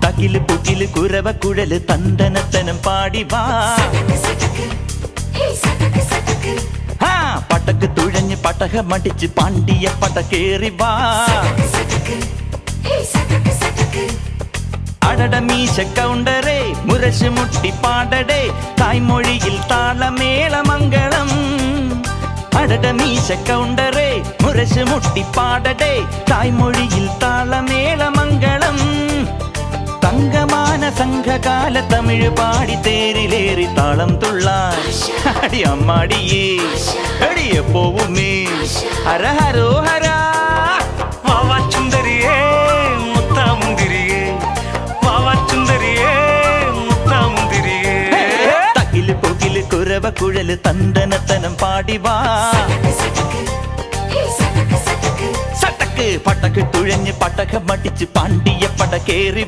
തകില് പുകില് കുരവ കുഴല് തന്തനത്തനം പാടി വാ. പടക്ക് തുഴഞ്ഞ് പടകമടിച്ച് പാണ്ടിയ പടകേറി വാ. അടട മീശ കൗണ്ടറേ മുരശ് മുട്ടി പാടടേ തായ്മൊഴിയിൽ താളമേളമംഗളം. അടട മീശ കൗണ്ടറേ മുരശ് മുട്ടി പാടടേ തായ്മൊഴിയിൽ താളമേളമംഗളം. തങ്കമാന സംഘകാല തമിഴ് പാടി തേരിലേറി താളം തുള്ളാൻ അടി അമ്മാടിയേ അടിയെ പോവുമേ ഹര ഹരോ ഹരാ. വാവാച്ചുന്തരിയേ മുത്താമുന്തിരിയേ വാവാച്ചുന്തരിയേ മുത്താമുന്തിരിയേ. തകില് പുകില് കുരവ കുഴല് തന്തനത്തനം പാടി വാ. സട്ടക്ക് പടക്ക് തുഴഞ്ഞ് പടകമടിച്ച് പാണ്ടിയ പടകേറി